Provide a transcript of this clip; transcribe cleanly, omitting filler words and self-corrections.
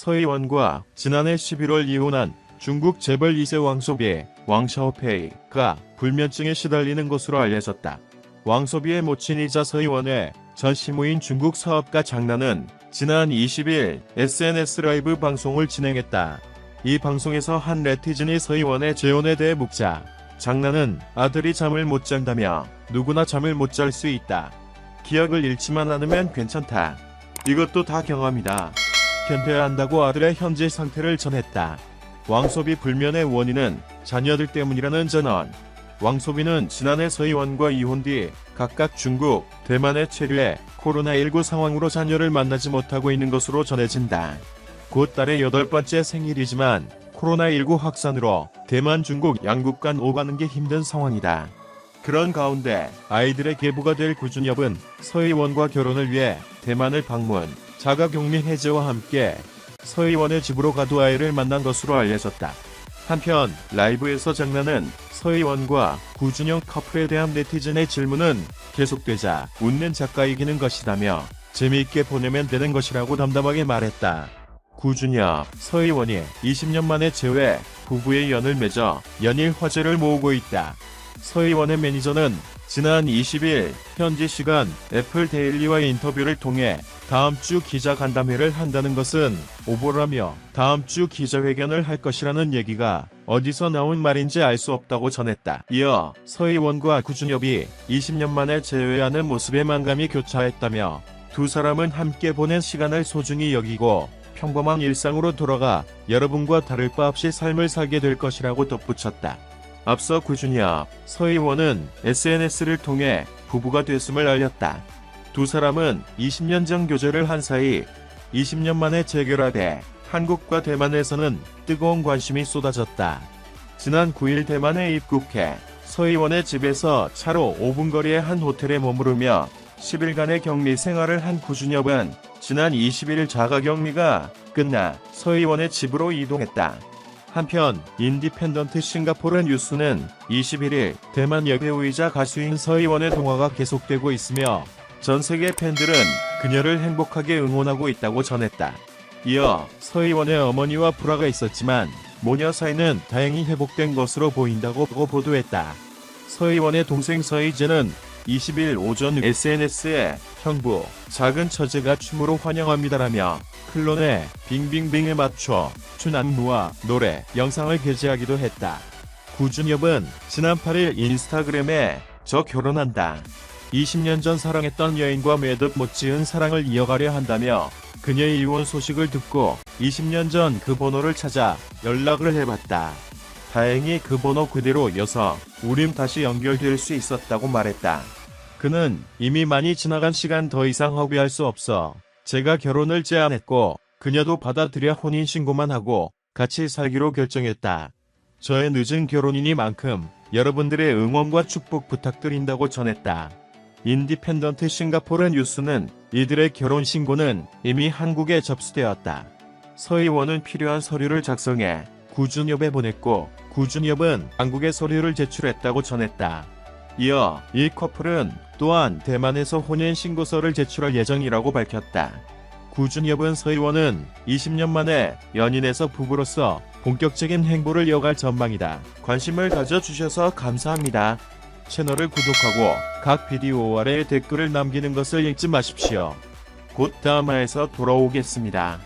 서희원과 지난해 11월 이혼한 중국 재벌 2세 왕소비 왕샤오페이가 불면증에 시달리는 것으로 알려졌다. 왕소비의 모친이자 서희원의 전 시무인 중국 사업가 장난은 지난 20일 SNS 라이브 방송을 진행했다. 이 방송에서 한 네티즌이 서희원의 재혼에 대해 묻자 장난은 아들이 잠을 못 잔다며 누구나 잠을 못 잘 수 있다. 기억을 잃지만 않으면 괜찮다. 이것도 다 경험이다. 견뎌야 한다고 아들의 현재 상태를 전했다. 왕소비 불면의 원인은 자녀들 때문이라는 전언. 왕소비는 지난해 서희원과 이혼 뒤 각각 중국, 대만에 체류해 코로나19 상황으로 자녀를 만나지 못하고 있는 것으로 전해진다. 곧 딸의 8번째 생일이지만 코로나19 확산으로 대만, 중국 양국 간 오가는 게 힘든 상황이다. 그런 가운데 아이들의 계부가 될 구준엽은 서희원과 결혼을 위해 대만을 방문, 자가격리 해제와 함께 서희원의 집으로 가두 아이를 만난 것으로 알려졌다. 한편 라이브에서 장난은 서희원과 구준엽 커플에 대한 네티즌의 질문은 계속되자 웃는 작가 이기는 것이다며 재미있게 보내면 되는 것이라고 담담하게 말했다. 구준엽, 서희원이 20년 만에 재회, 부부의 연을 맺어 연일 화제를 모으고 있다. 서희원의 매니저는 지난 20일 현지 시간 애플 데일리와의 인터뷰를 통해 다음 주 기자간담회를 한다는 것은 오보라며 다음 주 기자회견을 할 것이라는 얘기가 어디서 나온 말인지 알 수 없다고 전했다. 이어 서희원과 구준엽이 20년 만에 재회하는 모습에 만감이 교차했다며 두 사람은 함께 보낸 시간을 소중히 여기고 평범한 일상으로 돌아가 여러분과 다를 바 없이 삶을 살게 될 것이라고 덧붙였다. 앞서 구준엽, 서희원은 SNS를 통해 부부가 됐음을 알렸다. 두 사람은 20년 전 교제를 한 사이 20년 만에 재결합해 한국과 대만에서는 뜨거운 관심이 쏟아졌다. 지난 9일 대만에 입국해 서희원의 집에서 차로 5분 거리의 한 호텔에 머무르며 10일간의 격리 생활을 한 구준엽은 지난 21일 자가격리가 끝나 서희원의 집으로 이동했다. 한편 인디펜던트 싱가포르 뉴스는 21일 대만 여배우이자 가수인 서희원의 동화가 계속되고 있으며 전 세계 팬들은 그녀를 행복하게 응원하고 있다고 전했다. 이어 서희원의 어머니와 불화가 있었지만 모녀 사이는 다행히 회복된 것으로 보인다고 보도했다. 서희원의 동생 서희재는 20일 오전 SNS에 형부, 작은 처제가 춤으로 환영합니다라며 클론의 빙빙빙에 맞춰 춘 안무와 노래, 영상을 게재하기도 했다. 구준엽은 지난 8일 인스타그램에 저 결혼한다. 20년 전 사랑했던 여인과 매듭 못 지은 사랑을 이어가려 한다며 그녀의 이혼 소식을 듣고 20년 전 그 번호를 찾아 연락을 해봤다. 다행히 그 번호 그대로여서 우린 다시 연결될 수 있었다고 말했다. 그는 이미 많이 지나간 시간 더 이상 허비할 수 없어 제가 결혼을 제안했고 그녀도 받아들여 혼인신고만 하고 같이 살기로 결정했다. 저의 늦은 결혼이니만큼 여러분들의 응원과 축복 부탁드린다고 전했다. 인디펜던트 싱가포르 뉴스는 이들의 결혼신고는 이미 한국에 접수되었다. 서희원은 필요한 서류를 작성해 구준엽에 보냈고 구준엽은 한국에 서류를 제출했다고 전했다. 이어 이 커플은 또한 대만에서 혼인신고서를 제출할 예정이라고 밝혔다. 구준엽은 서희원은 20년 만에 연인에서 부부로서 본격적인 행보를 이어갈 전망이다. 관심을 가져주셔서 감사합니다. 채널을 구독하고 각 비디오 아래에 댓글을 남기는 것을 잊지 마십시오. 곧 다음 화에서 돌아오겠습니다.